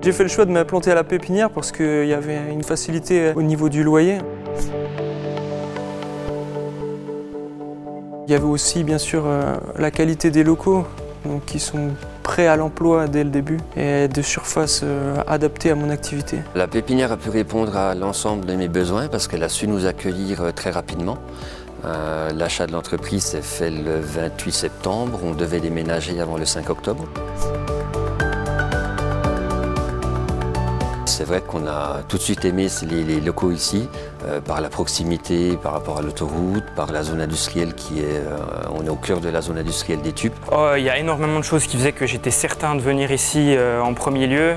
J'ai fait le choix de m'implanter à la pépinière parce qu'il y avait une facilité au niveau du loyer. Il y avait aussi bien sûr la qualité des locaux, donc, qui sont prêts à l'emploi dès le début et de surface adaptées à mon activité. La pépinière a pu répondre à l'ensemble de mes besoins parce qu'elle a su nous accueillir très rapidement. L'achat de l'entreprise s'est fait le 28 septembre, on devait déménager avant le 5 octobre. C'est vrai qu'on a tout de suite aimé les locaux ici, par la proximité, par rapport à l'autoroute, par la zone industrielle on est au cœur de la zone industrielle des Tupes. Il y a énormément de choses qui faisaient que j'étais certain de venir ici en premier lieu.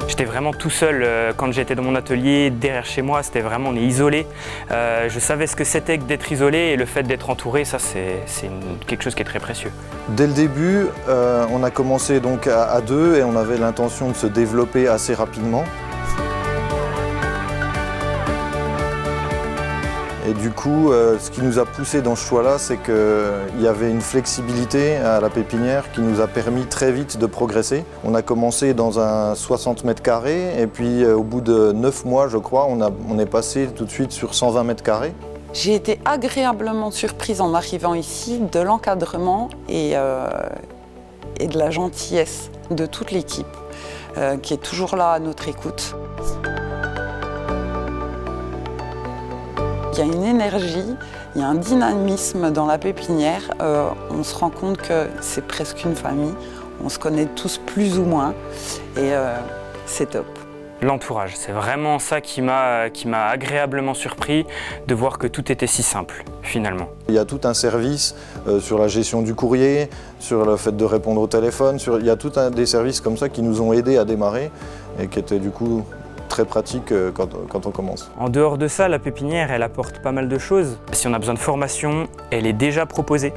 J'étais vraiment tout seul quand j'étais dans mon atelier, derrière chez moi, c'était vraiment, on est isolé. Je savais ce que c'était que d'être isolé et le fait d'être entouré, ça c'est quelque chose qui est très précieux. Dès le début, on a commencé donc à deux et on avait l'intention de se développer assez rapidement. Et du coup, ce qui nous a poussé dans ce choix-là, c'est qu'il y avait une flexibilité à la pépinière qui nous a permis très vite de progresser. On a commencé dans un 60 mètres carrés et puis au bout de 9 mois, je crois, on est passé tout de suite sur 120 mètres carrés. J'ai été agréablement surprise en arrivant ici de l'encadrement et de la gentillesse de toute l'équipe qui est toujours là à notre écoute. Il y a une énergie, il y a un dynamisme dans la pépinière. On se rend compte que c'est presque une famille. On se connaît tous plus ou moins et c'est top. L'entourage, c'est vraiment ça qui m'a agréablement surpris de voir que tout était si simple finalement. Il y a tout un service sur la gestion du courrier, sur le fait de répondre au téléphone. Il y a tout des services comme ça qui nous ont aidés à démarrer et qui étaient du coup très pratique quand on commence. En dehors de ça, la pépinière, elle apporte pas mal de choses. Si on a besoin de formation, elle est déjà proposée.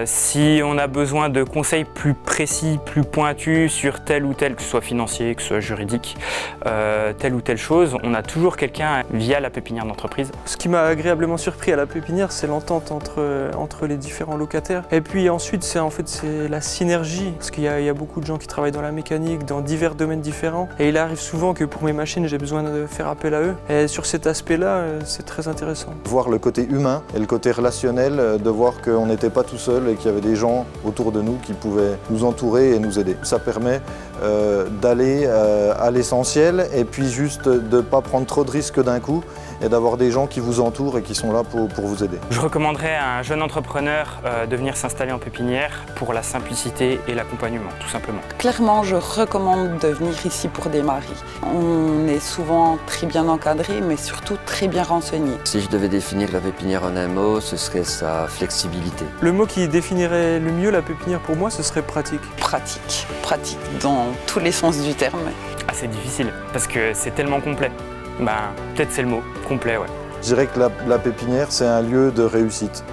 Si on a besoin de conseils plus précis, plus pointus sur tel ou tel, que ce soit financier, que ce soit juridique, telle ou telle chose, on a toujours quelqu'un via la pépinière d'entreprise. Ce qui m'a agréablement surpris à la pépinière, c'est l'entente entre les différents locataires. Et puis ensuite, c'est la synergie, parce qu'il y a beaucoup de gens qui travaillent dans la mécanique, dans divers domaines différents. Et il arrive souvent que pour mes machines, j'ai besoin de faire appel à eux. Et sur cet aspect-là, c'est très intéressant. Voir le côté humain et le côté relationnel, de voir qu'on n'était pas tout seul et qu'il y avait des gens autour de nous qui pouvaient nous entourer et nous aider. Ça permet d'aller à l'essentiel et puis juste de ne pas prendre trop de risques d'un coup et d'avoir des gens qui vous entourent et qui sont là pour vous aider. Je recommanderais à un jeune entrepreneur de venir s'installer en pépinière pour la simplicité et l'accompagnement, tout simplement. Clairement, je recommande de venir ici pour démarrer. On est souvent très bien encadré, mais surtout très bien renseigné. Si je devais définir la pépinière en un mot, ce serait sa flexibilité. Le mot qui définirait le mieux la pépinière pour moi, ce serait pratique. Pratique, pratique dans tous les sens du terme. Ah, c'est difficile, parce que c'est tellement complet. Peut-être c'est le mot, complet, ouais. Je dirais que la pépinière, c'est un lieu de réussite.